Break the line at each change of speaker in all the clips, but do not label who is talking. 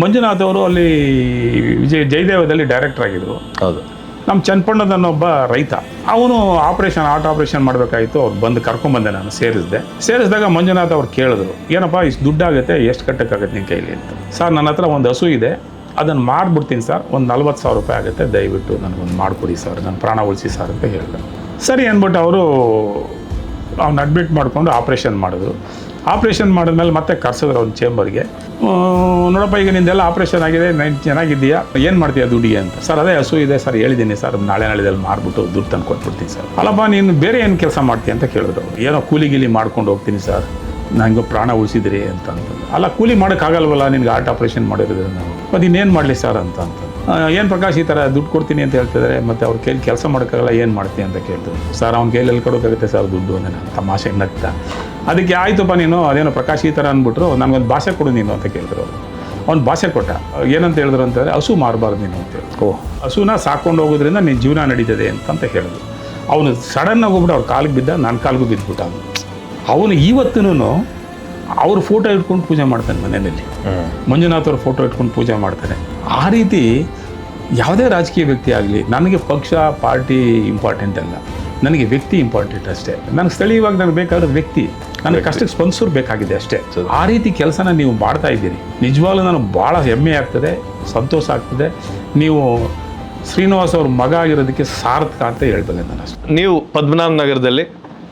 ಮಂಜುನಾಥ್ ಅವರು ಅಲ್ಲಿ ಜಯದೇವದಲ್ಲಿ ಡೈರೆಕ್ಟರ್ ಆಗಿದ್ರು.
ಹೌದು.
ನಮ್ಮ ಚನ್ನಪಣ್ಣದನ್ನೊಬ್ಬ ರೈತ, ಅವನು ಹಾರ್ಟ್ ಆಪ್ರೇಷನ್ ಮಾಡಬೇಕಾಯಿತು. ಅವ್ರು ಬಂದು ಕರ್ಕೊಂಬಂದೆ, ನಾನು ಸೇರಿಸಿದಾಗ ಮಂಜುನಾಥ್ ಅವ್ರು ಕೇಳಿದ್ರು, ಏನಪ್ಪ ಇಷ್ಟು ದುಡ್ಡಾಗುತ್ತೆ, ಎಷ್ಟು ಕಟ್ಟಕ್ಕಾಗತ್ತೆ ನಿನ್ನ ಕೈಲಿ ಅಂತ. ಸರ್ ನನ್ನ ಹತ್ರ ಒಂದು ಹಸು ಇದೆ, ಅದನ್ನು ಮಾಡಿಬಿಡ್ತೀನಿ ಸರ್, ಒಂದು 40,000 ರೂಪಾಯಿ ಆಗುತ್ತೆ, ದಯವಿಟ್ಟು ನನಗೊಂದು ಮಾಡಿಕೊಡಿ ಸರ್, ನನ್ನ ಪ್ರಾಣ ಉಳಿಸಿ ಸರ್ ಅಂತ ಹೇಳಿದೆ. ಸರಿ ಅಂದ್ಬಿಟ್ಟು ಅವರು ಅವ್ನು ಅಡ್ಮಿಟ್ ಮಾಡಿಕೊಂಡು ಆಪ್ರೇಷನ್ ಮಾಡಿದ್ರು. ಆಪ್ರೇಷನ್ ಮಾಡಿದ್ಮೇಲೆ ಮತ್ತೆ ಕರ್ಸಿದ್ರು ಅವ್ನ ಚೇಂಬರ್ಗೆ. ನೋಡಪ್ಪ, ಈಗ ನಿಂದೆಲ್ಲ ಆಪ್ರೇಷನ್ ಆಗಿದೆ, ನಾನು ಚೆನ್ನಾಗಿದ್ದೀಯಾ, ಏನು ಮಾಡ್ತೀಯಾ ದುಡ್ಡಿಗೆ ಅಂತ. ಸರ್ ಅದೇ ಹಸು ಇದೆ ಸರ್, ಹೇಳಿದ್ದೀನಿ ಸರ್, ನಾಳೆದಲ್ಲಿ ಮಾರ್ಬಿಟ್ಟು ದುಡ್ಡು ತಂದು ಕೊಟ್ಬಿಡ್ತೀನಿ ಸರ್. ಅಲ್ಲಪ್ಪ ನೀನು ಬೇರೆ ಏನು ಕೆಲಸ ಮಾಡ್ತೀಯ ಅಂತ ಕೇಳಿದ್ರು. ಏನೋ ಕೂಲಿ ಮಾಡ್ಕೊಂಡು ಹೋಗ್ತೀನಿ ಸರ್, ನನಗೆ ಪ್ರಾಣ ಉಳಿಸಿದ್ರಿ ಅಂತ. ಅಲ್ಲ, ಕೂಲಿ ಮಾಡೋಕ್ಕಾಗಲ್ವಲ್ಲ ನಿನ್ಗೆ ಹಾರ್ಟ್ ಆಪ್ರೇಷನ್ ಮಾಡಿರೋದ್ರಿಂದ, ಮತ್ತು ಇನ್ನೇನು ಮಾಡಲಿ ಸರ್ ಅಂತ. ಏನು ಪ್ರಕಾಶ್ ಈ ಥರ ದುಡ್ಡು ಕೊಡ್ತೀನಿ ಅಂತ ಹೇಳ್ತಿದ್ದಾರೆ, ಮತ್ತು ಅವ್ರ ಕೈಲಿ ಕೆಲಸ ಮಾಡೋಕ್ಕಾಗಲ್ಲ, ಏನು ಮಾಡ್ತೀನಿ ಅಂತ ಕೇಳ್ತಾರೆ. ಸರ್ ಅವ್ನ ಕೈಲಿ ಎಲ್ಲಿ ಕೊಡೋಕ್ಕಾಗುತ್ತೆ ಸರ್ ದುಡ್ಡು ಅಂತ. ನಾನು ತಮಾಷೆ ನಗ್ತಾ, ಅದಕ್ಕೆ ಆಯ್ತಪ್ಪ ನೀನು ಅದೇನೋ ಪ್ರಕಾಶ್ ಈ ಥರ ಅಂದ್ಬಿಟ್ರು, ನನಗೊಂದು ಭಾಷೆ ಕೊಡು ನೀನು ಅಂತ ಕೇಳಿದ್ರು ಅವರು. ಅವ್ನು ಭಾಷೆ ಕೊಟ್ಟ. ಏನಂತ ಹೇಳಿದ್ರು ಅಂತಂದರೆ, ಹಸು ಮಾರಬಾರ್ದು ನೀನು ಅಂತ ಹೇಳಿ. ಹಸುನ ಸಾಕೊಂಡು ಹೋಗೋದ್ರಿಂದ ನಿನ್ನ ಜೀವನ ನಡೀತದೆ ಅಂತ ಹೇಳಿದ್ರು. ಅವನು ಸಡನ್ನಾಗಿ ಹೋಗ್ಬಿಟ್ಟು ಅವ್ರ ಕಾಲಿಗೆ ಬಿದ್ದ, ನನ್ನ ಕಾಲಿಗೂ ಬಿದ್ದುಬಿಟ್ಟ. ಅವನು ಇವತ್ತೂ ಅವ್ರ ಫೋಟೋ ಇಟ್ಕೊಂಡು ಪೂಜೆ ಮಾಡ್ತಾನೆ ಮನೆಯಲ್ಲಿ. ಮಂಜುನಾಥ್ ಅವ್ರ ಫೋಟೋ ಇಟ್ಕೊಂಡು ಪೂಜೆ ಮಾಡ್ತಾನೆ. ಆ ರೀತಿ ಯಾವುದೇ ರಾಜಕೀಯ ವ್ಯಕ್ತಿ ಆಗಲಿ, ನನಗೆ ಪಕ್ಷ ಪಾರ್ಟಿ ಇಂಪಾರ್ಟೆಂಟ್ ಅಲ್ಲ, ನನಗೆ ವ್ಯಕ್ತಿ ಇಂಪಾರ್ಟೆಂಟ್ ಅಷ್ಟೇ. ನನಗೆ ಸ್ಥಳೀಯವಾಗಿ ನನಗೆ ಬೇಕಾದ ವ್ಯಕ್ತಿ, ನನಗೆ ಕಷ್ಟಕ್ಕೆ ಸ್ಪಂದಿಸೋರು ಬೇಕಾಗಿದೆ ಅಷ್ಟೇ. ಆ ರೀತಿ ಕೆಲಸನ ನೀವು ಮಾಡ್ತಾ ಇದ್ದೀರಿ, ನಿಜವಾಗ್ಲೂ ನನಗೆ ಭಾಳ ಹೆಮ್ಮೆ ಆಗ್ತದೆ, ಸಂತೋಷ ಆಗ್ತದೆ. ನೀವು ಶ್ರೀನಿವಾಸ್ ಅವ್ರ ಮಗ ಆಗಿರೋದಕ್ಕೆ ಸಾರ್ಥಕ ಅಂತ ಹೇಳ್ತೇನೆ ನಾನು ಅಷ್ಟೇ.
ನೀವು ಪದ್ಮನಾಭ ನಗರದಲ್ಲಿ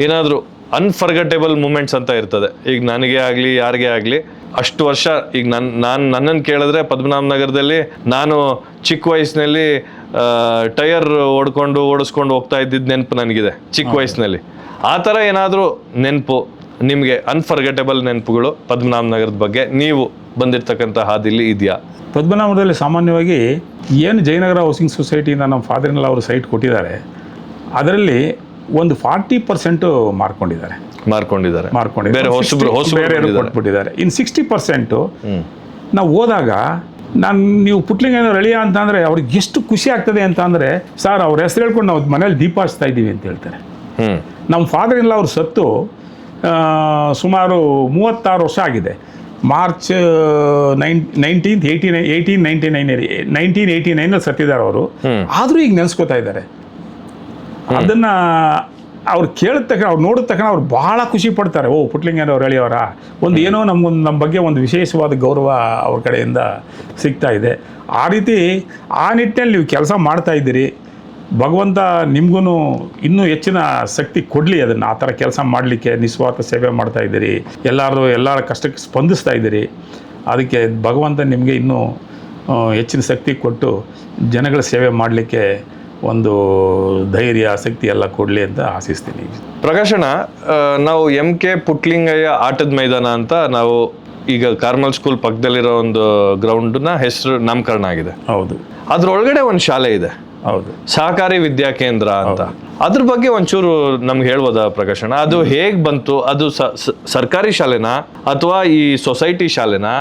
ಏನಾದರೂ ಅನ್ಫರ್ಗೆಟೇಬಲ್ ಮೂಮೆಂಟ್ಸ್ ಅಂತ ಇರ್ತದೆ, ಈಗ ನನಗೆ ಆಗಲಿ ಯಾರಿಗೇ ಆಗಲಿ, ಅಷ್ಟು ವರ್ಷ ಈಗ ನನ್ನನ್ನು ಕೇಳಿದ್ರೆ ಪದ್ಮನಾಭ ನಗರದಲ್ಲಿ ನಾನು ಚಿಕ್ಕ ವಯಸ್ಸಿನಲ್ಲಿ ಟೈರ್ ಓಡಿಸ್ಕೊಂಡು ಹೋಗ್ತಾ ಇದ್ದಿದ್ದು ನೆನಪು ನನಗಿದೆ ಚಿಕ್ಕ ವಯಸ್ಸಿನಲ್ಲಿ. ಆ ಥರ ಏನಾದರೂ ನೆನಪು ನಿಮಗೆ ಅನ್ಫರ್ಗೆಟೇಬಲ್ ನೆನಪುಗಳು ಪದ್ಮನಾಭ ನಗರದ ಬಗ್ಗೆ ನೀವು ಬಂದಿರತಕ್ಕಂಥ ಹಾದಿಲಿ ಇದೆಯಾ?
ಪದ್ಮನಾಭದಲ್ಲಿ ಸಾಮಾನ್ಯವಾಗಿ ಏನು ಜಯನಗರ ಹೌಸಿಂಗ್ ಸೊಸೈಟಿಯಿಂದ ನಮ್ಮ ಫಾದರ್ನೆಲ್ಲ ಅವರು ಸೈಟ್ ಕೊಟ್ಟಿದ್ದಾರೆ, ಅದರಲ್ಲಿ ಒಂದು 40% ಮಾರ್ಕೊಂಡಿದ್ದಾರೆ. ಕೊಟ್ಬಿಟ್ಟಿದ್ದಾರೆ. ಇನ್ನು 60% ನಾವು ಹೋದಾಗ ನೀವು ಪುಟ್ಲಿಂಗ ರಳಿಯ ಅಂತ ಅಂದರೆ ಅವ್ರಿಗೆ ಎಷ್ಟು ಖುಷಿ ಆಗ್ತದೆ ಅಂತ ಅಂದರೆ, ಸರ್ ಅವ್ರ ಹೆಸರು ಹೇಳ್ಕೊಂಡು ನಾವು ಮನೇಲಿ ದೀಪ ಹಚ್ತಾ ಇದ್ದೀವಿ ಅಂತ ಹೇಳ್ತಾರೆ. ನಮ್ಮ ಫಾದರ್ ಇಲ್ಲ ಅವ್ರು ಸತ್ತು ಸುಮಾರು 36 ವರ್ಷ ಆಗಿದೆ. ಮಾರ್ಚ್ 1989 ಸತ್ತಿದ್ದಾರೆ ಅವರು. ಆದರೂ ಈಗ ನೆನೆಸ್ಕೋತಾ ಇದ್ದಾರೆ. ಅದನ್ನು ಅವ್ರು ಕೇಳಿದ ತಕ್ಷಣ, ಅವ್ರು ನೋಡಿದ ತಕ್ಷಣ ಅವ್ರು ಭಾಳ ಖುಷಿ ಪಡ್ತಾರೆ. ಓ ಪುಟ್ಲಿಂಗಯ್ಯನವ್ರು ಹೇಳಿಯವರ ಒಂದು ಏನೋ ನಮ್ಮ ಬಗ್ಗೆ ಒಂದು ವಿಶೇಷವಾದ ಗೌರವ ಅವ್ರ ಕಡೆಯಿಂದ ಸಿಗ್ತಾ ಇದೆ. ಆ ರೀತಿ ಆ ನಿಟ್ಟಿನಲ್ಲಿ ನೀವು ಕೆಲಸ ಮಾಡ್ತಾ ಇದ್ದೀರಿ. ಭಗವಂತ ನಿಮಗೂ ಇನ್ನೂ ಹೆಚ್ಚಿನ ಶಕ್ತಿ ಕೊಡಲಿ, ಅದನ್ನು ಆ ಥರ ಕೆಲಸ ಮಾಡಲಿಕ್ಕೆ ನಿಸ್ವಾರ್ಥ ಸೇವೆ ಮಾಡ್ತಾ ಇದ್ದೀರಿ. ಎಲ್ಲರ ಕಷ್ಟಕ್ಕೆ ಸ್ಪಂದಿಸ್ತಾ ಇದ್ದೀರಿ. ಅದಕ್ಕೆ ಭಗವಂತ ನಿಮಗೆ ಇನ್ನೂ ಹೆಚ್ಚಿನ ಶಕ್ತಿ ಕೊಟ್ಟು ಜನಗಳ ಸೇವೆ ಮಾಡಲಿಕ್ಕೆ ಒಂದು ಧೈರ್ಯ ಶಕ್ತಿ ಎಲ್ಲ ಕೊಡಲಿ ಅಂತ ಆಶಿಸ್ತೀನಿ.
ಪ್ರಕಾಶಣ್ಣ, ನಾವು MK ಪುಟ್ಲಿಂಗಯ್ಯ ಆಟದ ಮೈದಾನ ಅಂತ ನಾವು ಈಗ ಕಾರ್ಮಲ್ ಸ್ಕೂಲ್ ಪಕ್ಕದಲ್ಲಿರೋ ಒಂದು ಗ್ರೌಂಡ್ನ ಹೆಸರು ನಾಮಕರಣ ಆಗಿದೆ.
ಹೌದು.
ಅದ್ರೊಳಗಡೆ ಒಂದು ಶಾಲೆ ಇದೆ.
ಹೌದು,
ಸಹಕಾರಿ ವಿದ್ಯಾ ಕೇಂದ್ರ ಅಂತ. ಅದ್ರ ಬಗ್ಗೆ ಒಂಚೂರು ನಮ್ಗೆ ಹೇಳ್ಬೋದಾ ಪ್ರಕಾಶಣ್ಣ? ಅದು ಹೇಗ್ ಬಂತು? ಅದು ಸರ್ಕಾರಿ ಶಾಲೆನಾ ಅಥವಾ ಈ ಸೊಸೈಟಿ ಶಾಲೆನಾ?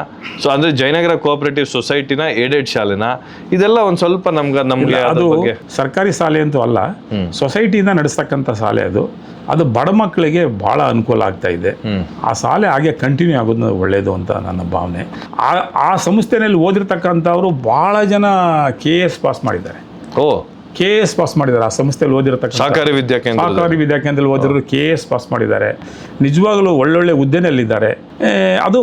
ಅಂದ್ರೆ ಜಯನಗರ ಕೋಆಪರೇಟಿವ್ ಸೊಸೈಟಿನ ಏಡೆಡ್ ಶಾಲೆನಾ? ಇದೆಲ್ಲ ಒಂದ್ ಸ್ವಲ್ಪ ನಮ್ಗೆ
ಅದು ಸರ್ಕಾರಿ ಶಾಲೆ ಅಂತೂ ಅಲ್ಲ, ಸೊಸೈಟಿಯಿಂದ ನಡೆಸ್ತಕ್ಕಂಥ ಶಾಲೆ ಅದು ಬಡ ಮಕ್ಕಳಿಗೆ ಬಹಳ ಅನುಕೂಲ ಆಗ್ತಾ ಇದೆ. ಆ ಶಾಲೆ ಹಾಗೆ ಕಂಟಿನ್ಯೂ ಆಗೋದು ಒಳ್ಳೇದು ಅಂತ ನನ್ನ ಭಾವನೆ. ಆ ಸಂಸ್ಥೆನಲ್ಲಿ ಓದಿರ್ತಕ್ಕಂಥವ್ರು ಬಹಳ ಜನ KS ಪಾಸ್ ಮಾಡಿದ್ದಾರೆ. KS ಪಾಸ್ ಮಾಡಿದ್ದಾರೆ. ಆ ಸಂಸ್ಥೆಯಲ್ಲಿ ಓದಿರತಕ್ಕ ಸಹಕಾರಿ ವಿದ್ಯಾಕೇಂದ್ರದಲ್ಲಿ ಓದಿರೋರು KS ಪಾಸ್ ಮಾಡಿದ್ದಾರೆ. ನಿಜವಾಗ್ಲೂ ಒಳ್ಳೊಳ್ಳೆ ಹುದ್ದೆನಲ್ಲಿದ್ದಾರೆ. ಅದು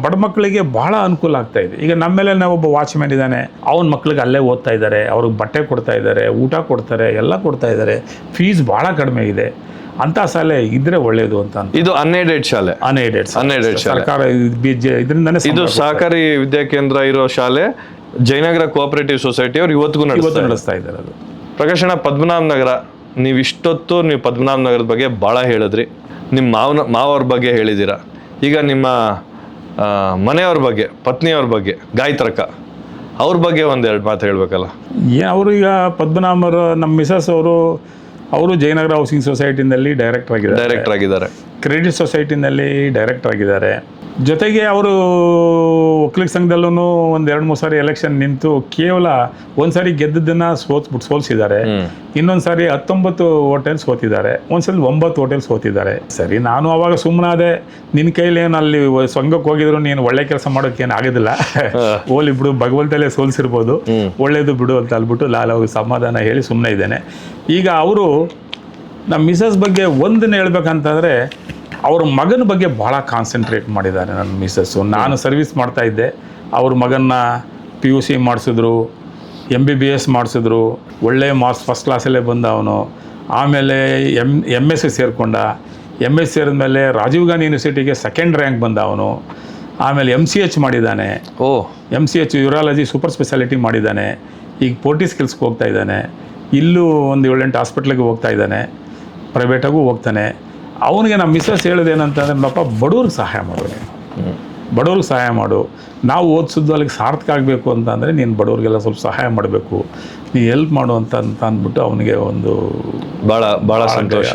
ಬಡ ಮಕ್ಕಳಿಗೆ ಬಹಳ ಅನುಕೂಲ ಆಗ್ತಾ ಇದೆ. ಈಗ ನಮ್ಮೇಲೆ ಒಬ್ಬ ವಾಚ್ಮ್ಯಾನ್ ಇದ್ದಾನೆ, ಅವನ ಮಕ್ಳಿಗೆ ಅಲ್ಲೇ ಓದ್ತಾ ಇದ್ದಾರೆ, ಅವ್ರಿಗೆ ಬಟ್ಟೆ ಕೊಡ್ತಾ ಇದ್ದಾರೆ, ಊಟ ಕೊಡ್ತಾರೆ, ಎಲ್ಲ ಕೊಡ್ತಾ ಇದ್ದಾರೆ. ಫೀಸ್ ಬಹಳ ಕಡಿಮೆ ಇದೆ. ಅಂತ ಶಾಲೆ ಇದ್ರೆ ಒಳ್ಳೇದು ಅಂತ. ಇದು
ಅನ್ಎಡೆಡ್ ಶಾಲೆ.
ಸರ್ಕಾರ ಇದರಿಂದಾನೆ.
ಇದು ಸಹಕಾರಿ ವಿದ್ಯಾಕೇಂದ್ರ ಇರೋ ಶಾಲೆ ಜಯನಗರ ಕೋಆಪರೇಟಿವ್ ಸೊಸೈಟಿ ಅವ್ರು ಇವತ್ತಿಗೂ ನಡೆಸ್ತಾ ಇದ್ದಾರೆ. ಅದು ಪ್ರಕಾಶಣ್ಣ, ಪದ್ಮನಾಭ ನಗರ, ನೀವು ಪದ್ಮನಾಭ ನಗರದ ಬಗ್ಗೆ ಭಾಳ ಹೇಳಿದ್ರಿ. ನಿಮ್ಮ ಮಾವವ್ರ ಬಗ್ಗೆ ಹೇಳಿದ್ದೀರಾ. ಈಗ ನಿಮ್ಮ ಮನೆಯವ್ರ ಬಗ್ಗೆ, ಪತ್ನಿಯವ್ರ ಬಗ್ಗೆ, ಗಾಯತ್ರಕ್ಕ ಅವ್ರ ಬಗ್ಗೆ ಒಂದೆರಡು ಮಾತು ಹೇಳ್ಬೇಕಲ್ಲ.
ಅವರು ಈಗ ಪದ್ಮನಾಭರು, ನಮ್ಮ ಮಿಸಸ್ ಅವರು ಜಯನಗರ ಹೌಸಿಂಗ್ ಸೊಸೈಟಿನಲ್ಲಿ ಡೈರೆಕ್ಟರ್ ಆಗಿದ್ದಾರೆ.
ಕ್ರೆಡಿಟ್ ಸೊಸೈಟಿನಲ್ಲಿ
ಡೈರೆಕ್ಟರ್ ಆಗಿದ್ದಾರೆ. ಜೊತೆಗೆ ಅವರು ಒಕ್ಕಲಿಗ ಸಂಘದಲ್ಲೂ ಒಂದು 2-3 ಸಾರಿ ಎಲೆಕ್ಷನ್ ನಿಂತು ಕೇವಲ ಒಂದು ಸಾರಿ ಗೆದ್ದದ್ದನ್ನು ಸೋಲಿಸಿದ್ದಾರೆ. ಇನ್ನೊಂದು ಸಾರಿ 19 ಹೋಟೆಲ್ ಸೋತಿದ್ದಾರೆ, ಒಂದ್ಸಲ 9 ಹೋಟೆಲ್ ಸೋತಿದ್ದಾರೆ. ಸರಿ, ನಾನು ಅವಾಗ ಸುಮ್ಮನಾದೆ, ನಿನ್ನ ಕೈಲೇನು ಅಲ್ಲಿ ಸಂಘಕ್ಕೆ ಹೋಗಿದ್ರು ನೀನು ಒಳ್ಳೆ ಕೆಲಸ ಮಾಡೋಕ್ಕೇನು ಆಗೋದಿಲ್ಲ, ಹೋಲಿ ಬಿಡು, ಭಗವಂತಲೇ ಸೋಲಿಸಿರ್ಬೋದು, ಒಳ್ಳೇದು ಬಿಡು ಅಂತ ಅಲ್ಬಿಟ್ಟು ಅವ್ರಿಗೆ ಸಮಾಧಾನ ಹೇಳಿ ಸುಮ್ಮನೆ ಇದ್ದೇನೆ. ಈಗ ಅವರು ನಮ್ಮ ಮಿಸಸ್ ಬಗ್ಗೆ ಒಂದನ್ನು ಹೇಳ್ಬೇಕಂತಂದರೆ, ಅವ್ರ ಮಗನ ಬಗ್ಗೆ ಭಾಳ ಕಾನ್ಸಂಟ್ರೇಟ್ ಮಾಡಿದ್ದಾರೆ ನನ್ನ ಮಿಸ್ಸಸ್ಸು. ನಾನು ಸರ್ವಿಸ್ ಮಾಡ್ತಾಯಿದ್ದೆ, ಅವ್ರ ಮಗನ್ನ PUC ಮಾಡಿಸಿದ್ರು, MBBS ಮಾಡಿಸಿದ್ರು, ಒಳ್ಳೆ ಮಾರ್ಕ್ಸ್ ಫಸ್ಟ್ ಕ್ಲಾಸಲ್ಲೇ ಬಂದ ಅವನು. ಆಮೇಲೆ MS ಸೇರಿಕೊಂಡ, MS ಸೇರಿದ್ಮೇಲೆ ರಾಜೀವ್ ಗಾಂಧಿ ಯೂನಿವರ್ಸಿಟಿಗೆ 2nd ರ್ಯಾಂಕ್ ಬಂದ ಅವನು. ಆಮೇಲೆ MCH ಮಾಡಿದ್ದಾನೆ, MCH ಯೂರಾಲಜಿ ಸೂಪರ್ ಸ್ಪೆಷಾಲಿಟಿ ಮಾಡಿದ್ದಾನೆ. ಈಗ ಪೋರ್ಟಿಸ್ ಕೆಲ್ಸಕ್ಕೆ ಹೋಗ್ತಾ ಇದ್ದಾನೆ, ಇಲ್ಲೂ ಒಂದು 7-8 ಹಾಸ್ಪಿಟ್ಲಿಗೆ ಹೋಗ್ತಾ ಇದ್ದಾನೆ, ಪ್ರೈವೇಟಾಗೂ ಹೋಗ್ತಾನೆ. ಅವನಿಗೆ ನಮ್ಮ ಮಿಸ್ಸಸ್ ಹೇಳೋದೇನಂತಂದ್ರೆ, ಪಾಪ ಬಡವ್ರಿಗೆ ಸಹಾಯ ಮಾಡು, ಬಡವ್ರಿಗೆ ಸಹಾಯ ಮಾಡು, ನಾವು ಓದಿಸಿದ್ದು ಅಲ್ಲಿಗೆ ಸಾರ್ಥಕ ಆಗಬೇಕು ಅಂತಂದರೆ ನೀನು ಬಡವ್ರಿಗೆಲ್ಲ ಸ್ವಲ್ಪ ಸಹಾಯ ಮಾಡಬೇಕು, ನೀನು ಹೆಲ್ಪ್ ಮಾಡು ಅಂತ ಅಂದ್ಬಿಟ್ಟು ಅವನಿಗೆ ಒಂದು
ಭಾಳ ಸಂತೋಷ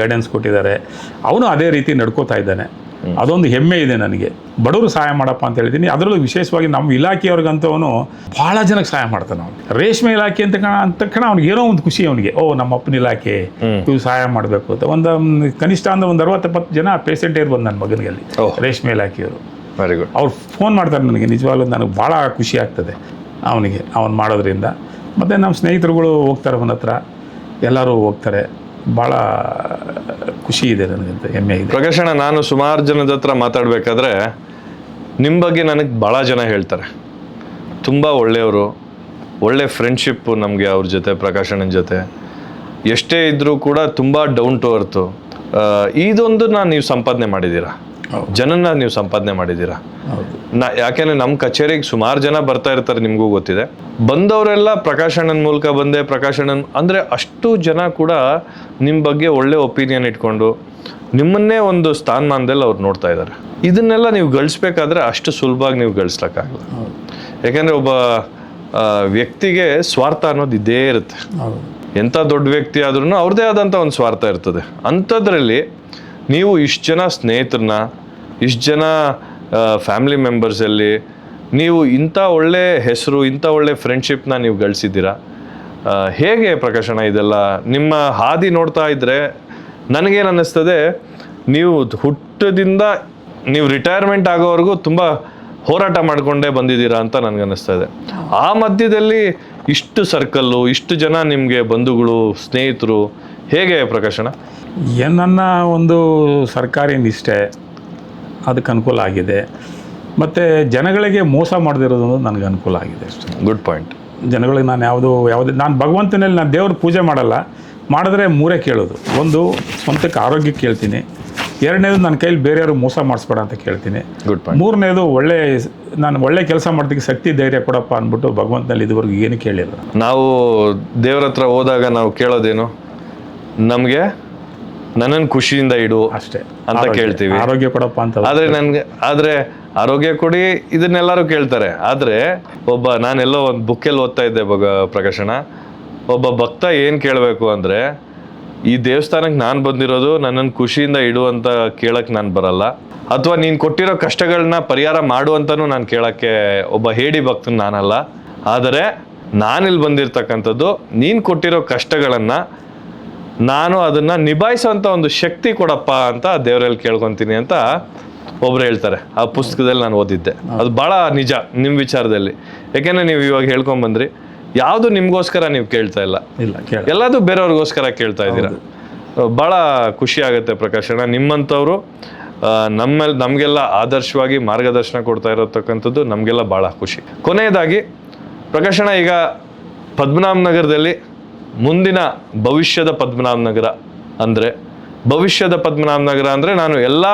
ಗೈಡೆನ್ಸ್ ಕೊಟ್ಟಿದ್ದಾರೆ. ಅವನು ಅದೇ ರೀತಿ ನಡ್ಕೋತಾ ಇದ್ದಾನೆ. ಅದೊಂದು ಹೆಮ್ಮೆ ಇದೆ ನನಗೆ. ಬಡವರು ಸಹಾಯ ಮಾಡಪ್ಪ ಅಂತ ಹೇಳಿದ್ದೀನಿ. ಅದರಲ್ಲೂ ವಿಶೇಷವಾಗಿ ನಮ್ಮ ಇಲಾಖೆಯವ್ರಿಗಂತವನು ಭಾಳ ಜನಕ್ಕೆ ಸಹಾಯ ಮಾಡ್ತಾನೆ. ಅವನು ರೇಷ್ಮೆ ಇಲಾಖೆ ಅಂತ ತಕ್ಷಣ ಅವ್ನಿಗೆ ಏನೋ ಒಂದು ಖುಷಿ, ಅವನಿಗೆ ನಮ್ಮ ಅಪ್ಪನ ಇಲಾಖೆ, ಇವು ಸಹಾಯ ಮಾಡಬೇಕು ಅಂತ. ಒಂದು ಕನಿಷ್ಠ ಅಂದ್ರೆ ಒಂದು 60-70 ಜನ ಪೇಷಂಟ್ ಇರ್ಬೋದು ನನ್ನ ಮಗನಿಗೆ ಅಲ್ಲಿ ರೇಷ್ಮೆ ಇಲಾಖೆಯವರು.
Very good.
ಅವ್ರು ಫೋನ್ ಮಾಡ್ತಾರೆ ನನಗೆ, ನಿಜವಾಗ್ಲೂ ನನಗೆ ಭಾಳ ಖುಷಿ ಆಗ್ತದೆ ಅವನಿಗೆ ಅವ್ನು ಮಾಡೋದ್ರಿಂದ. ಮತ್ತು ನಮ್ಮ ಸ್ನೇಹಿತರುಗಳು ಹೋಗ್ತಾರೆ ಅವನ ಹತ್ರ, ಎಲ್ಲರೂ ಹೋಗ್ತಾರೆ. ಭಾಳ ಖುಷಿ ಇದೆ ನನಗಂತ, ಹೆಮ್ಮೆ ಇದೆ.
ಪ್ರಕಾಶ್ ಅಣ್ಣ, ನಾನು ಸುಮಾರು ಜನದ ಹತ್ರ ಮಾತಾಡಬೇಕಾದ್ರೆ ನಿಮ್ಮ ಬಗ್ಗೆ ನನಗೆ ಭಾಳ ಜನ ಹೇಳ್ತಾರೆ, ತುಂಬ ಒಳ್ಳೆಯವರು, ಒಳ್ಳೆ ಫ್ರೆಂಡ್ಶಿಪ್ಪು ನಮಗೆ ಅವ್ರ ಜೊತೆ, ಪ್ರಕಾಶ್ ಅಣ್ಣನ ಜೊತೆ. ಎಷ್ಟೇ ಇದ್ದರೂ ಕೂಡ ತುಂಬ ಡೌನ್ ಟು ಅರ್ತು. ಇದೊಂದನ್ನ ನೀವು ಸಂಪಾದನೆ ಮಾಡಿದ್ದೀರಾ, ಜನನ ನೀವು ಸಂಪಾದನೆ ಮಾಡಿದ್ದೀರಾ. ಯಾಕೆಂದ್ರೆ ನಮ್ಮ ಕಚೇರಿಗೆ ಸುಮಾರು ಜನ ಬರ್ತಾ ಇರ್ತಾರೆ, ನಿಮಗೂ ಗೊತ್ತಿದೆ. ಬಂದವರೆಲ್ಲ ಪ್ರಕಾಶ್ ಅಣ್ಣನ ಮೂಲಕ ಬಂದೆ, ಪ್ರಕಾಶ್ ಅಣ್ಣನ್ ಅಂದರೆ ಅಷ್ಟು ಜನ ಕೂಡ ನಿಮ್ಮ ಬಗ್ಗೆ ಒಳ್ಳೆ ಒಪಿನಿಯನ್ ಇಟ್ಕೊಂಡು ನಿಮ್ಮನ್ನೇ ಒಂದು ಸ್ಥಾನಮಾನದಲ್ಲಿ ಅವ್ರು ನೋಡ್ತಾ ಇದ್ದಾರೆ. ಇದನ್ನೆಲ್ಲ ನೀವು ಗಳಿಸ್ಬೇಕಾದ್ರೆ ಅಷ್ಟು ಸುಲಭವಾಗಿ ನೀವು ಗಳಿಸ್ಲಿಕ್ಕಾಗಲ್ಲ. ಯಾಕೆಂದರೆ ಒಬ್ಬ ವ್ಯಕ್ತಿಗೆ ಸ್ವಾರ್ಥ ಅನ್ನೋದು ಇದ್ದೇ ಇರುತ್ತೆ. ಎಂಥ ದೊಡ್ಡ ವ್ಯಕ್ತಿ ಆದ್ರೂ ಅವ್ರದ್ದೇ ಆದಂಥ ಒಂದು ಸ್ವಾರ್ಥ ಇರ್ತದೆ. ಅಂಥದ್ರಲ್ಲಿ ನೀವು ಇಷ್ಟು ಜನ ಸ್ನೇಹಿತರನ್ನ, ಇಷ್ಟು ಜನ ಫ್ಯಾಮಿಲಿ ಮೆಂಬರ್ಸಲ್ಲಿ ನೀವು ಇಂಥ ಒಳ್ಳೆ ಹೆಸರು, ಇಂಥ ಒಳ್ಳೆ ಫ್ರೆಂಡ್ಶಿಪ್ನ ನೀವು ಗಳಿಸಿದ್ದೀರಾ. ಹೇಗೆ ಪ್ರಕಾಶ್ ಅಣ್ಣ ಇದೆಲ್ಲ ನಿಮ್ಮ ಹಾದಿ ನೋಡ್ತಾ ಇದ್ದರೆ ನನಗೇನು ಅನ್ನಿಸ್ತದೆ, ನೀವು ಹುಟ್ಟದಿಂದ ನೀವು ರಿಟೈರ್ಮೆಂಟ್ ಆಗೋವರೆಗೂ ತುಂಬ ಹೋರಾಟ ಮಾಡಿಕೊಂಡೇ ಬಂದಿದ್ದೀರಾ ಅಂತ ನನಗನ್ನಿಸ್ತಾ ಇದೆ. ಆ ಮಧ್ಯದಲ್ಲಿ ಇಷ್ಟು ಸರ್ಕಲ್ಲು, ಇಷ್ಟು ಜನ ನಿಮಗೆ ಬಂಧುಗಳು, ಸ್ನೇಹಿತರು, ಹೇಗೆ ಪ್ರಕಾಶ್ ಅಣ್ಣ?
ನನ್ನ ಒಂದು ಸರ್ಕಾರಿ ನಿಷ್ಠೆ ಅದಕ್ಕೆ ಅನುಕೂಲ ಆಗಿದೆ. ಮತ್ತು ಜನಗಳಿಗೆ ಮೋಸ ಮಾಡದಿರೋದು ನನಗೆ ಅನುಕೂಲ ಆಗಿದೆ ಅಷ್ಟೇ.
Good point.
ಜನಗಳಿಗೆ ನಾನು ನಾನು ಭಗವಂತನಲ್ಲಿ ನಾನು ದೇವ್ರ ಪೂಜೆ ಮಾಡಲ್ಲ, ಮಾಡಿದ್ರೆ 3 ಕೇಳೋದು. ಒಂದು, ಸ್ವಂತಕ್ಕೆ ಆರೋಗ್ಯಕ್ಕೆ ಕೇಳ್ತೀನಿ. 2ನೇದು, ನನ್ನ ಕೈಲಿ ಬೇರೆಯವರು ಮೋಸ ಮಾಡಿಸ್ಬೇಡ ಅಂತ ಕೇಳ್ತೀನಿ.
Good point.
3ನೇದು, ನಾನು ಒಳ್ಳೆ ಕೆಲಸ ಮಾಡ್ಲಿಕ್ಕೆ ಶಕ್ತಿ ಧೈರ್ಯ ಕೊಡಪ್ಪ ಅಂದ್ಬಿಟ್ಟು ಭಗವಂತನಲ್ಲಿ ಇದುವರೆಗೂ ಏನು ಕೇಳಿಲ್ಲ.
ನಾವು ದೇವ್ರ ಹತ್ರ ಹೋದಾಗ ನಾವು ಕೇಳೋದೇನು, ನಮಗೆ ನನ್ನನ್ನು ಖುಷಿಯಿಂದ ಇಡು
ಅಷ್ಟೇ
ಅಂತ ಕೇಳ್ತೀವಿ, ಆರೋಗ್ಯ
ಕೊಡಪ್ಪ ಅಂತ.
ಆದರೆ ಆರೋಗ್ಯ ಕೊಡಿ ಇದನ್ನೆಲ್ಲರೂ ಕೇಳ್ತಾರೆ. ಆದರೆ ನಾನೆಲ್ಲೋ ಒಂದು ಬುಕ್ಕಲ್ಲಿ ಓದ್ತಾ ಇದ್ದೆ ಪ್ರಕಾಶ್ ಅಣ್ಣ, ಒಬ್ಬ ಭಕ್ತ ಏನು ಕೇಳಬೇಕು ಅಂದರೆ, ಈ ದೇವಸ್ಥಾನಕ್ಕೆ ನಾನು ಬಂದಿರೋದು ನನ್ನನ್ನು ಖುಷಿಯಿಂದ ಇಡು ಅಂತ ಕೇಳಕ್ಕೆ ನಾನು ಬರಲ್ಲ, ಅಥವಾ ನೀನು ಕೊಟ್ಟಿರೋ ಕಷ್ಟಗಳನ್ನ ಪರಿಹಾರ ಮಾಡುವಂತನೂ ನಾನು ಕೇಳೋಕ್ಕೆ ಒಬ್ಬ ಹೇಡಿ ಭಕ್ತನ ನಾನಲ್ಲ. ಆದರೆ ನಾನಿಲ್ಲಿ ಬಂದಿರ್ತಕ್ಕಂಥದ್ದು ನೀನು ಕೊಟ್ಟಿರೋ ಕಷ್ಟಗಳನ್ನು ನಾನು ಅದನ್ನು ನಿಭಾಯಿಸೋಂಥ ಒಂದು ಶಕ್ತಿ ಕೊಡಪ್ಪ ಅಂತ ದೇವರಲ್ಲಿ ಕೇಳ್ಕೊತೀನಿ ಅಂತ ಒಬ್ರು ಹೇಳ್ತಾರೆ. ಆ ಪುಸ್ತಕದಲ್ಲಿ ನಾನು ಓದಿದ್ದೆ. ಅದು ಭಾಳ ನಿಜ ನಿಮ್ಮ ವಿಚಾರದಲ್ಲಿ. ಯಾಕೆಂದರೆ ನೀವು ಇವಾಗ ಹೇಳ್ಕೊಂಬಂದ್ರಿ, ಯಾವುದು ನಿಮಗೋಸ್ಕರ ನೀವು ಕೇಳ್ತಾ ಇಲ್ಲ, ಎಲ್ಲದೂ ಬೇರೆಯವ್ರಿಗೋಸ್ಕರ ಕೇಳ್ತಾ ಇದ್ದೀರಾ. ಭಾಳ ಖುಷಿ ಆಗುತ್ತೆ ಪ್ರಕಾಶ್ ಅಣ್ಣ. ನಿಮ್ಮಂಥವ್ರು ನಮಗೆಲ್ಲ ಆದರ್ಶವಾಗಿ ಮಾರ್ಗದರ್ಶನ ಕೊಡ್ತಾ ಇರತಕ್ಕಂಥದ್ದು ನಮಗೆಲ್ಲ ಭಾಳ ಖುಷಿ. ಕೊನೆಯದಾಗಿ ಪ್ರಕಾಶ್ ಅಣ್ಣ, ಈಗ ಪದ್ಮನಾಭ ನಗರದಲ್ಲಿ ಮುಂದಿನ ಭವಿಷ್ಯದ ಪದ್ಮನಾಭ ನಗರ ಅಂದರೆ, ಭವಿಷ್ಯದ ಪದ್ಮನಾಭ ನಗರ ಅಂದರೆ ನಾನು ಎಲ್ಲ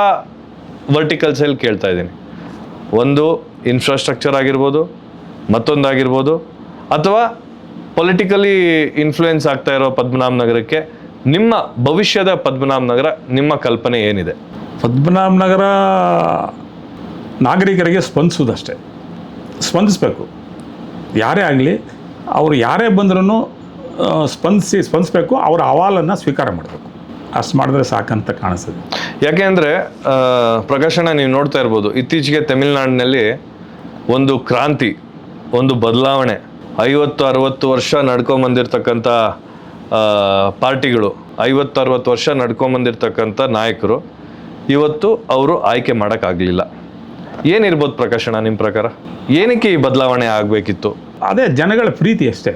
ವರ್ಟಿಕಲ್ಸಲ್ಲಿ ಕೇಳ್ತಾ ಇದ್ದೀನಿ. ಒಂದು ಇನ್ಫ್ರಾಸ್ಟ್ರಕ್ಚರ್ ಆಗಿರ್ಬೋದು, ಮತ್ತೊಂದಾಗಿರ್ಬೋದು, ಅಥವಾ ಪೊಲಿಟಿಕಲಿ ಇನ್ಫ್ಲೂಯೆನ್ಸ್ ಆಗ್ತಾ ಇರೋ ಪದ್ಮನಾಭ ನಗರಕ್ಕೆ ನಿಮ್ಮ ಭವಿಷ್ಯದ ಪದ್ಮನಾಭ ನಗರ ನಿಮ್ಮ ಕಲ್ಪನೆ ಏನಿದೆ?
ಪದ್ಮನಾಭ ನಗರ ನಾಗರಿಕರಿಗೆ ಸ್ಪಂದಿಸೋದಷ್ಟೇ, ಸ್ಪಂದಿಸಬೇಕು. ಯಾರೇ ಆಗಲಿ, ಅವರು ಯಾರೇ ಬಂದ್ರೂ ಸ್ಪಂದಿಸಬೇಕು. ಅವರ ಅಹವಾಲನ್ನು ಸ್ವೀಕಾರ ಮಾಡಬೇಕು. ಅಷ್ಟು ಮಾಡಿದ್ರೆ ಸಾಕಂತ ಕಾಣಿಸ್ತದೆ.
ಯಾಕೆ ಅಂದರೆ ಪ್ರಕಾಶಣ್ಣ ನೀವು ನೋಡ್ತಾ ಇರ್ಬೋದು, ಇತ್ತೀಚೆಗೆ ತಮಿಳ್ನಾಡಿನಲ್ಲಿ ಒಂದು ಕ್ರಾಂತಿ, ಒಂದು ಬದಲಾವಣೆ, 50-60 ವರ್ಷ ನಡ್ಕೊಂಬಂದಿರ್ತಕ್ಕಂಥ ಪಾರ್ಟಿಗಳು, 50-60 ವರ್ಷ ನಡ್ಕೊಂಬಂದಿರ್ತಕ್ಕಂಥ ನಾಯಕರು ಇವತ್ತು ಅವರು ಆಯ್ಕೆ ಮಾಡೋಕ್ಕಾಗಲಿಲ್ಲ. ಏನಿರ್ಬೋದು ಪ್ರಕಾಶಣ್ಣ ನಿಮ್ಮ ಪ್ರಕಾರ? ಏನಕ್ಕೆ ಈ ಬದಲಾವಣೆ ಆಗಬೇಕಿತ್ತು?
ಅದೇ ಜನಗಳ ಪ್ರೀತಿ ಅಷ್ಟೇ.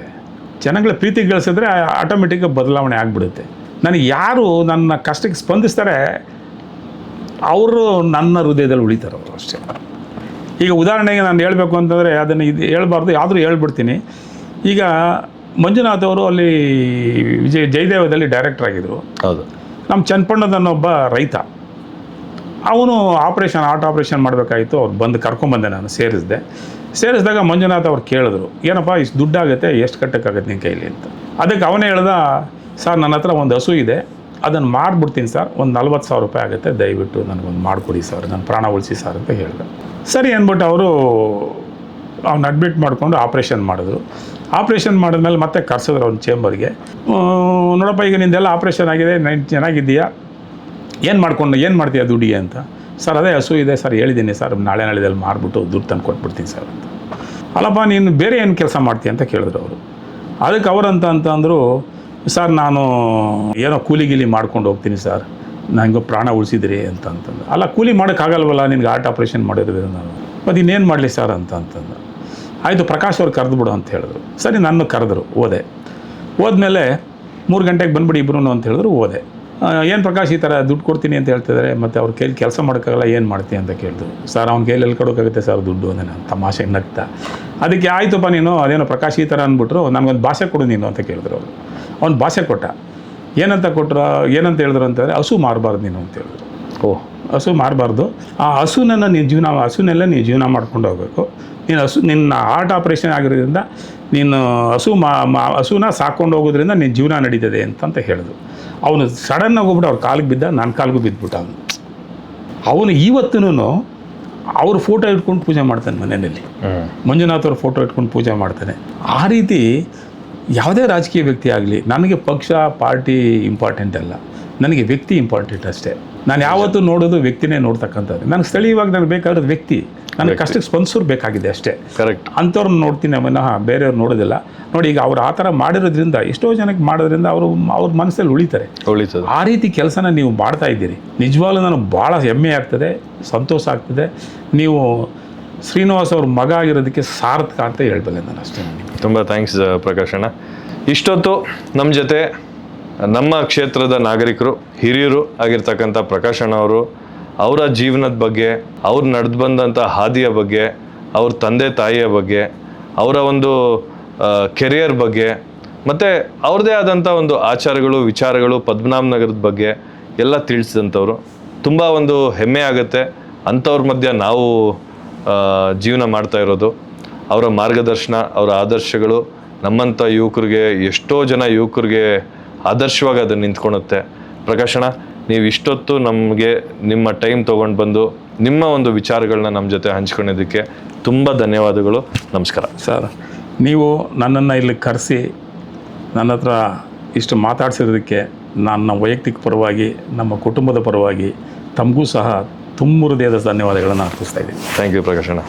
ಜನಗಳ ಪ್ರೀತಿ ಗಳಿಸಿದ್ರೆ ಆಟೋಮೆಟಿಕ್ಕಾಗಿ ಬದಲಾವಣೆ ಆಗಿಬಿಡುತ್ತೆ. ನನಗೆ ಯಾರು ನನ್ನ ಕಷ್ಟಕ್ಕೆ ಸ್ಪಂದಿಸ್ತಾರೆ ಅವರು ನನ್ನ ಹೃದಯದಲ್ಲಿ ಉಳಿತಾರೆ ಅವರು ಅಷ್ಟೇ. ಈಗ ಉದಾಹರಣೆಗೆ ನಾನು ಹೇಳಬೇಕು ಅಂತಂದರೆ ಅದನ್ನು ಇದು ಹೇಳ್ಬಾರ್ದು, ಯಾವ್ದಾದ್ರು ಹೇಳ್ಬಿಡ್ತೀನಿ. ಈಗ ಮಂಜುನಾಥ್ ಅವರು ಅಲ್ಲಿ ಜಯದೇವದಲ್ಲಿ ಡೈರೆಕ್ಟರ್ ಆಗಿದ್ದರು.
ಹೌದು.
ನಮ್ಮ ಚನ್ನಪಣ್ಣದನ್ನೊಬ್ಬ ರೈತ, ಅವನು ಹಾರ್ಟ್ ಆಪ್ರೇಷನ್ ಮಾಡಬೇಕಾಯಿತು. ಅವ್ರು ಬಂದು ಕರ್ಕೊಂಬಂದೆ, ನಾನು ಸೇರಿಸಿದಾಗ ಮಂಜುನಾಥ್ ಅವ್ರು ಕೇಳಿದ್ರು, ಏನಪ್ಪ ಇಷ್ಟು ದುಡ್ಡಾಗುತ್ತೆ, ಎಷ್ಟು ಕಟ್ಟಕ್ಕಾಗತ್ತೆ ನಿನ್ನ ಕೈಲಿ ಅಂತ. ಅದಕ್ಕೆ ಅವನೇ ಹೇಳ್ದ, ಸರ್ ನನ್ನ ಹತ್ರ ಒಂದು ಹಸು ಇದೆ, ಅದನ್ನು ಮಾಡಿಬಿಡ್ತೀನಿ ಸರ್, ಒಂದು 40,000 ರೂಪಾಯಿ ಆಗುತ್ತೆ, ದಯವಿಟ್ಟು ನನಗೊಂದು ಮಾಡಿಕೊಡಿ ಸರ್, ನನ್ನ ಪ್ರಾಣ ಉಳಿಸಿ ಸರ್ ಅಂತ ಹೇಳಿದೆ. ಸರಿ ಅಂದ್ಬಿಟ್ಟು ಅವರು ಅವ್ನು ಅಡ್ಮಿಟ್ ಮಾಡಿಕೊಂಡು ಆಪ್ರೇಷನ್ ಮಾಡಿದ್ರು. ಆಪ್ರೇಷನ್ ಮಾಡಿದ್ಮೇಲೆ ಮತ್ತೆ ಕರ್ಸಿದ್ರು ಅವ್ನ ಚೇಂಬರ್ಗೆ. ನೋಡಪ್ಪ, ಈಗ ನಿಂದೆಲ್ಲ ಆಪ್ರೇಷನ್ ಆಗಿದೆ, ನೀನು ಚೆನ್ನಾಗಿದ್ದೀಯಾ, ಏನು ಮಾಡ್ತೀಯಾ ದುಡ್ಡಿಗೆ ಅಂತ. ಸರ್ ಅದೇ ಹಸು ಇದೆ ಸರ್, ಹೇಳಿದ್ದೀನಿ ಸರ್, ನಾಳೆದಲ್ಲಿ ಮಾರ್ಬಿಟ್ಟು ದುಡ್ಡು ತಂದು ಕೊಟ್ಬಿಡ್ತೀನಿ ಸರ್ ಅಂತ. ಅಲ್ಲಪ್ಪ ನೀನು ಬೇರೆ ಏನು ಕೆಲಸ ಮಾಡ್ತೀಯ ಅಂತ ಕೇಳಿದ್ರು ಅವರು. ಅದಕ್ಕೆ ಅವರಂತಂದರು, ಸರ್ ನಾನು ಏನೋ ಕೂಲಿ ಮಾಡ್ಕೊಂಡು ಹೋಗ್ತೀನಿ ಸರ್, ನನಗೆ ಪ್ರಾಣ ಉಳಿಸಿದ್ರಿ ಅಂತಂದು. ಅಲ್ಲ, ಕೂಲಿ ಮಾಡೋಕ್ಕಾಗಲ್ವಲ್ಲ, ನಿನ್ಗೆ ಹಾರ್ಟ್ ಆಪ್ರೇಷನ್ ಮಾಡಿರೋದು ನಾನು, ಮತ್ತು ಇನ್ನೇನು ಮಾಡಲಿ ಸರ್ ಅಂತಂದು. ಆಯಿತು, ಪ್ರಕಾಶ್ ಅವ್ರು ಕರೆದುಬಿಡು ಅಂತ ಹೇಳಿದ್ರು. ಸರಿ, ನನ್ನ ಕರೆದ್ರು, ಹೋದ್ಮೇಲೆ 3 ಗಂಟೆಗೆ ಬಂದುಬಿಡಿ ಇಬ್ಬರು ಅಂತ ಹೇಳಿದ್ರು. ಏನು ಪ್ರಕಾಶ್ ಈ ಥರ ದುಡ್ಡು ಕೊಡ್ತೀನಿ ಅಂತ ಹೇಳ್ತಿದ್ದಾರೆ, ಮತ್ತು ಅವ್ರ ಕೈಲಿ ಕೆಲಸ ಮಾಡೋಕ್ಕಾಗಲ್ಲ, ಏನು ಮಾಡ್ತೀನಿ ಅಂತ ಕೇಳಿದ್ರು. ಸರ್ ಅವ್ನ ಕೈಲಿ ಎಲ್ಲಿ ಕೊಡೋಕ್ಕಾಗುತ್ತೆ ಸರ್ ದುಡ್ಡು ಅಂದರೆ ನಾನು ತಮಾಷೆ ನಗ್ತಾ. ಅದಕ್ಕೆ ಆಯಿತಪ್ಪ ನೀನು ಅದೇನೋ ಪ್ರಕಾಶ್ ಈ ಥರ ಅಂದ್ಬಿಟ್ರು, ನನಗೊಂದು ಭಾಷೆ ಕೊಡು ನೀನು ಅಂತ ಕೇಳಿದ್ರು ಅವರು. ಅವ್ನು ಭಾಷೆ ಕೊಟ್ಟ. ಏನಂತ ಹೇಳಿದ್ರು ಅಂತಂದರೆ, ಹಸು ಮಾರಬಾರ್ದು ನೀನು ಅಂತ ಹೇಳಿದ್ರು. ಹಸು ಮಾರಬಾರ್ದು, ಆ ಹಸುನೆಲ್ಲ ನೀನು ಜೀವನ ಮಾಡ್ಕೊಂಡು ಹೋಗಬೇಕು. ನಿನ್ನ ಹಾರ್ಟ್ ಆಪ್ರೇಷನ್ ಆಗಿರೋದ್ರಿಂದ ನೀನು ಹಸುನ ಸಾಕೊಂಡು ಹೋಗೋದ್ರಿಂದ ನಿನ್ನ ಜೀವನ ನಡೀತದೆ ಅಂತ ಹೇಳಿದ್ರು. ಅವನು ಸಡನ್ನಾಗಿ ಹೋಗ್ಬಿಟ್ಟು ಅವ್ರ ಕಾಲಿಗೆ ಬಿದ್ದ, ನನ್ನ ಕಾಲಿಗೂ ಬಿದ್ದುಬಿಟ್ಟ. ಅವನು ಇವತ್ತೂ ಅವ್ರ ಫೋಟೋ ಇಟ್ಕೊಂಡು ಪೂಜೆ ಮಾಡ್ತಾನೆ ಮನೆಯಲ್ಲಿ. ಮಂಜುನಾಥ್ ಅವ್ರ ಫೋಟೋ ಇಟ್ಕೊಂಡು ಪೂಜೆ ಮಾಡ್ತಾನೆ. ಆ ರೀತಿ ಯಾವುದೇ ರಾಜಕೀಯ ವ್ಯಕ್ತಿ ಆಗಲಿ, ನನಗೆ ಪಕ್ಷ ಪಾರ್ಟಿ ಇಂಪಾರ್ಟೆಂಟ್ ಅಲ್ಲ, ನನಗೆ ವ್ಯಕ್ತಿ ಇಂಪಾರ್ಟೆಂಟ್ ಅಷ್ಟೇ. ನಾನು ಯಾವತ್ತೂ ನೋಡೋದು ವ್ಯಕ್ತಿನೇ ನೋಡ್ತಕ್ಕಂಥದ್ದು. ನನಗೆ ಸ್ಥಳೀಯವಾಗಿ ನನಗೆ ಬೇಕಾಗಿರೋದು ವ್ಯಕ್ತಿ, ನನಗೆ ಕಷ್ಟಕ್ಕೆ ಸ್ಪಂದಿಸೋರು ಬೇಕಾಗಿದೆ ಅಷ್ಟೇ.
ಕರೆಕ್ಟ್.
ಅಂಥವ್ರನ್ನ ನೋಡ್ತೀನಿ, ಬೇರೆಯವ್ರು ನೋಡೋದಿಲ್ಲ. ನೋಡಿ, ಈಗ ಅವ್ರು ಆ ಥರ ಮಾಡಿರೋದ್ರಿಂದ, ಎಷ್ಟೋ ಜನಕ್ಕೆ ಮಾಡೋದ್ರಿಂದ ಅವ್ರ ಮನಸ್ಸಲ್ಲಿ ಉಳಿತಾರೆ. ಆ ರೀತಿ ಕೆಲಸನ ನೀವು ಮಾಡ್ತಾ ಇದ್ದೀರಿ. ನಿಜವಾಗ್ಲೂ ನನಗೆ ಭಾಳ ಹೆಮ್ಮೆ ಆಗ್ತದೆ, ಸಂತೋಷ ಆಗ್ತದೆ. ನೀವು ಶ್ರೀನಿವಾಸ್ ಅವ್ರ ಮಗ ಆಗಿರೋದಕ್ಕೆ ಸಾರ್ಥಕ ಅಂತ ಹೇಳ್ಬಲ್ಲೆ ನಾನು ಅಷ್ಟೇ.
ತುಂಬ ಥ್ಯಾಂಕ್ಸ್ ಪ್ರಕಾಶಣ್ಣ. ಇಷ್ಟೊತ್ತು ನಮ್ಮ ಜೊತೆ ನಮ್ಮ ಕ್ಷೇತ್ರದ ನಾಗರಿಕರು, ಹಿರಿಯರು ಆಗಿರ್ತಕ್ಕಂಥ ಪ್ರಕಾಶಣ್ಣ ಅವರು, ಅವರ ಜೀವನದ ಬಗ್ಗೆ, ಅವ್ರು ನಡೆದು ಬಂದಂಥ ಹಾದಿಯ ಬಗ್ಗೆ, ಅವ್ರ ತಂದೆ ತಾಯಿಯ ಬಗ್ಗೆ, ಅವರ ಒಂದು ಕೆರಿಯರ್ ಬಗ್ಗೆ, ಮತ್ತು ಅವ್ರದ್ದೇ ಆದಂಥ ಒಂದು ಆಚಾರಗಳು, ವಿಚಾರಗಳು, ಪದ್ಮನಾಭ ನಗರದ ಬಗ್ಗೆ ಎಲ್ಲ ತಿಳಿಸಿದಂಥವ್ರು. ತುಂಬ ಒಂದು ಹೆಮ್ಮೆ ಆಗುತ್ತೆ ಅಂಥವ್ರ ಮಧ್ಯೆ ನಾವು ಜೀವನ ಮಾಡ್ತಾ ಇರೋದು. ಅವರ ಮಾರ್ಗದರ್ಶನ, ಅವರ ಆದರ್ಶಗಳು ನಮ್ಮಂಥ ಯುವಕರಿಗೆ, ಎಷ್ಟೋ ಜನ ಯುವಕರಿಗೆ ಆದರ್ಶವಾಗಿ ಅದು ನಿಂತ್ಕೊಳುತ್ತೆ. ಪ್ರಕಾಶಣ್ಣ, ನೀವು ಇಷ್ಟೊತ್ತು ನಮಗೆ ನಿಮ್ಮ ಟೈಮ್ ತೊಗೊಂಡು ಬಂದು ನಿಮ್ಮ ಒಂದು ವಿಚಾರಗಳನ್ನ ನಮ್ಮ ಜೊತೆ ಹಂಚ್ಕೊಂಡಿದ್ದಕ್ಕೆ ತುಂಬ ಧನ್ಯವಾದಗಳು. ನಮಸ್ಕಾರ
ಸರ್. ನೀವು ನನ್ನನ್ನು ಇಲ್ಲಿ ಕರೆಸಿ ನನ್ನ ಹತ್ರ ಇಷ್ಟು ಮಾತಾಡ್ಸಿರೋದಕ್ಕೆ ನನ್ನ ವೈಯಕ್ತಿಕ ಪರವಾಗಿ, ನಮ್ಮ ಕುಟುಂಬದ ಪರವಾಗಿ ತಮಗೂ ಸಹ ತುಂಬ ಹೃದಯದ ಧನ್ಯವಾದಗಳನ್ನು ಅರ್ಪಿಸ್ತಾ ಇದ್ದೀನಿ.
Thank you ಪ್ರಕಾಶಣ್ಣ.